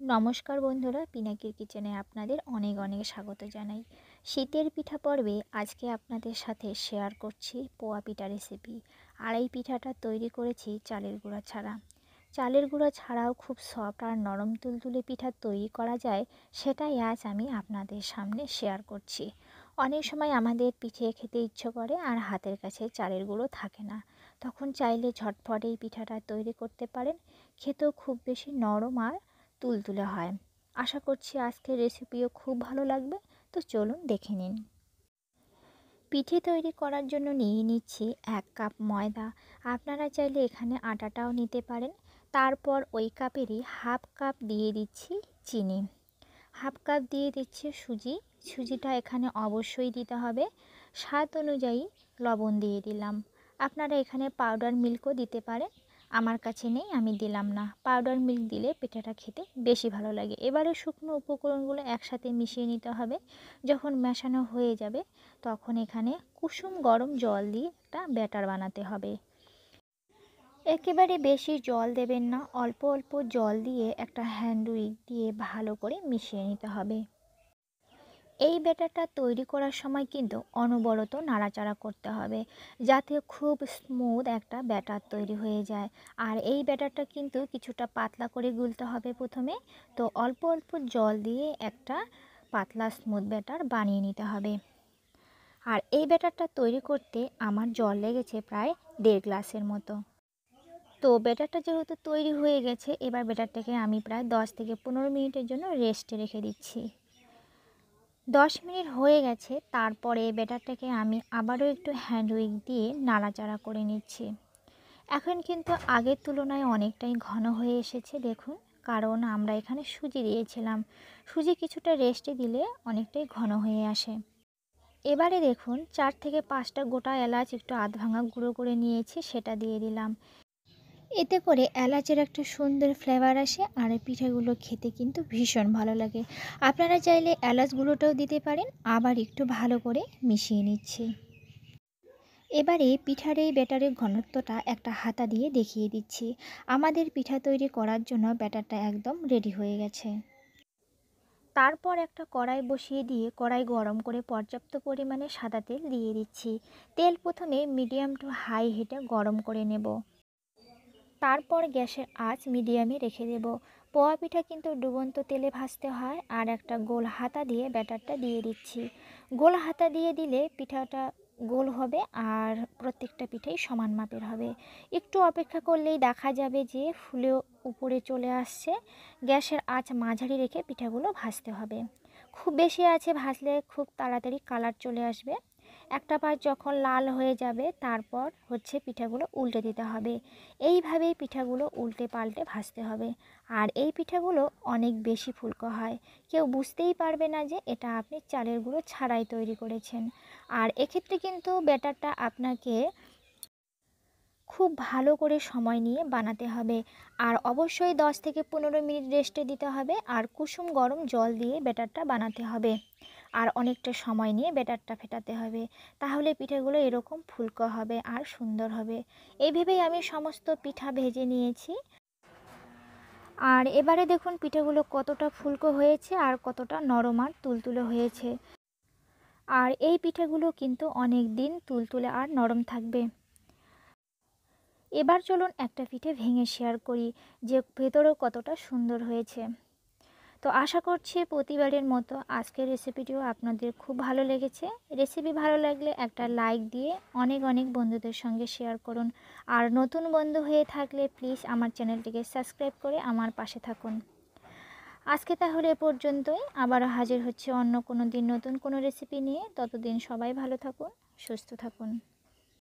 নমস্কার বন্ধুরা, পিনাকির কিচেনে আপনাদের অনেক অনেক স্বাগত জানাই। শীতের পিঠা পর্বে আজকে আপনাদের সাথে শেয়ার করছি পোয়া পিঠা রেসিপি। আর এই পিঠাটা তৈরি করেছি চালের গুঁড়া ছাড়া। চালের গুঁড়া ছাড়াও খুব সফট আর নরম তুলতুলে পিঠা তৈরি করা যায়, সেটাই আজ আমি আপনাদের সামনে শেয়ার করছি। অনেক সময় আমাদের পিঠে খেতে ইচ্ছে করে আর হাতের কাছে চালের গুঁড়ো থাকে না, তখন চাইলে ঝটফট এই পিঠাটা তৈরি করতে পারেন। খেতেও খুব বেশি নরম আর তুলতুলে হয়। আশা করছি আজকের রেসিপিও খুব ভালো লাগবে। তো চলুন দেখে নিন। পিঠে তৈরি করার জন্য নিয়ে নিচ্ছি 1 কাপ ময়দা। আপনারা চাইলে এখানে আটাটাও নিতে পারেন। তারপর ওই কাপেরই হাফ কাপ দিয়ে দিচ্ছি চিনি, হাফ কাপ দিয়ে দিচ্ছি সুজিটা এখানে অবশ্যই দিতে হবে। স্বাদ অনুযায়ী লবণ দিয়ে দিলাম। আপনারা এখানে পাউডার মিল্কও দিতে পারেন, আমার কাছে নেই, আমি দিলাম না। পাউডার মিল্ক দিলে পিঠাটা খেতে বেশি ভালো লাগে। এবারে শুকনো উপকরণগুলো একসাথে মিশিয়ে নিতে হবে। যখন মেশানো হয়ে যাবে তখন এখানে কুসুম গরম জল দিয়ে একটা ব্যাটার বানাতে হবে। একেবারে বেশি জল দেবেন না, অল্প অল্প জল দিয়ে একটা হ্যান্ড উইক দিয়ে ভালো করে মিশিয়ে নিতে হবে। এই ব্যাটারটা তৈরি করার সময় কিন্তু অনবরত নাড়াচাড়া করতে হবে, যাতে খুব স্মুথ একটা ব্যাটার তৈরি হয়ে যায়। আর এই ব্যাটারটা কিন্তু কিছুটা পাতলা করে গুলতে হবে প্রথমে। তো অল্প অল্প জল দিয়ে একটা পাতলা স্মুথ ব্যাটার বানিয়ে নিতে হবে। আর এই ব্যাটারটা তৈরি করতে আমার জল লেগেছে প্রায় 1.5 গ্লাসের মতো। তো ব্যাটারটা যেহেতু তৈরি হয়ে গেছে, এবার ব্যাটারটাকে আমি প্রায় 10 থেকে 15 মিনিটের জন্য রেস্টে রেখে দিচ্ছি। 10 মিনিট হয়ে গেছে, তারপরে ব্যাটারটাকে আমি আবারও একটু হ্যান্ড উইক দিয়ে নাড়াচাড়া করে নিচ্ছি। এখন কিন্তু আগের তুলনায় অনেকটাই ঘন হয়ে এসেছে দেখুন, কারণ আমরা এখানে সুজি দিয়েছিলাম। সুজি কিছুটা রেস্টে দিলে অনেকটাই ঘন হয়ে আসে। এবারে দেখুন 4 থেকে 5টা গোটা এলাচ একটু আধ ভাঙা গুঁড়ো করে নিয়েছি, সেটা দিয়ে দিলাম। এতে করে এলাচের একটা সুন্দর ফ্লেভার আসে আর পিঠাগুলো খেতে কিন্তু ভীষণ ভালো লাগে। আপনারা চাইলে এলাচগুলোটাও দিতে পারেন। আবার একটু ভালো করে মিশিয়ে নিচ্ছি। এবারে পিঠার এই ব্যাটারের ঘনত্বটা একটা হাতা দিয়ে দেখিয়ে দিচ্ছি। আমাদের পিঠা তৈরি করার জন্য ব্যাটারটা একদম রেডি হয়ে গেছে। তারপর একটা কড়াই বসিয়ে দিয়ে কড়াই গরম করে পর্যাপ্ত পরিমাণে সাদা তেল দিয়ে দিচ্ছি। তেল প্রথমে মিডিয়াম টু হাই হিটে গরম করে নেব। তারপর গ্যাসের আঁচ মিডিয়ামে রেখে দেব। পোয়া পিঠা কিন্তু ডুবন্ত তেলে ভাজতে হয়। আর একটা গোল হাতা দিয়ে ব্যাটারটা দিয়ে দিচ্ছি। গোল হাতা দিয়ে দিলে পিঠাটা গোল হবে আর প্রত্যেকটা পিঠাই সমান মাপের হবে। একটু অপেক্ষা করলেই দেখা যাবে যে ফুলে উপরে চলে আসছে। গ্যাসের আঁচ মাঝারি রেখে পিঠাগুলো ভাজতে হবে। খুব বেশি আছে ভাজলে খুব তাড়াতাড়ি কালার চলে আসবে। একটা পাশ যখন লাল হয়ে যাবে তারপর পিঠাগুলো উল্টে দিতে হবে। এইভাবেই পিঠাগুলো উল্টে পাল্টে ভাজতে হবে। আর এই পিঠাগুলো অনেক বেশি ফুলকো হয়, কেউ বুঝতেই পারবে না যে এটা আপনি চালের গুঁড়ো ছাড়াই তৈরি করেছেন। আর এক্ষেত্রে কিন্তু ব্যাটারটা আপনাকে খুব ভালো করে সময় নিয়ে বানাতে হবে। আর অবশ্যই 10 থেকে 15 মিনিট রেস্টে দিতে হবে। আর কুসুম গরম জল দিয়ে ব্যাটারটা বানাতে হবে। আর অনেকটা সময় নিয়ে ব্যাটারটা ফেটাতে হবে, তাহলে পিঠাগুলো এরকম ফুলকো হবে আর সুন্দর হবে। এইভাবেই আমি সমস্ত পিঠা ভেজে নিয়েছি। আর এবারে দেখুন পিঠাগুলো কতটা ফুলকো হয়েছে আর কতটা নরম আর তুলতুলে হয়েছে। আর এই পিঠাগুলো কিন্তু অনেক দিন তুলতুলে আর নরম থাকবে। এবার চলুন একটা পিঠে ভেঙে শেয়ার করি যে ভেতরেও কতটা সুন্দর হয়েছে। তো আশা করছি প্রতিবারের মতো আজকের রেসিপিটিও আপনাদের খুব ভালো লেগেছে। রেসিপি ভালো লাগলে একটা লাইক দিয়ে অনেক অনেক বন্ধুদের সঙ্গে শেয়ার করুন। আর নতুন বন্ধু হয়ে থাকলে প্লিজ আমার চ্যানেলটিকে সাবস্ক্রাইব করে আমার পাশে থাকুন। আজকে তাহলে এ পর্যন্তই। আবারও হাজির হচ্ছে অন্য কোনো দিন নতুন কোনো রেসিপি নিয়ে। ততদিন সবাই ভালো থাকুন, সুস্থ থাকুন।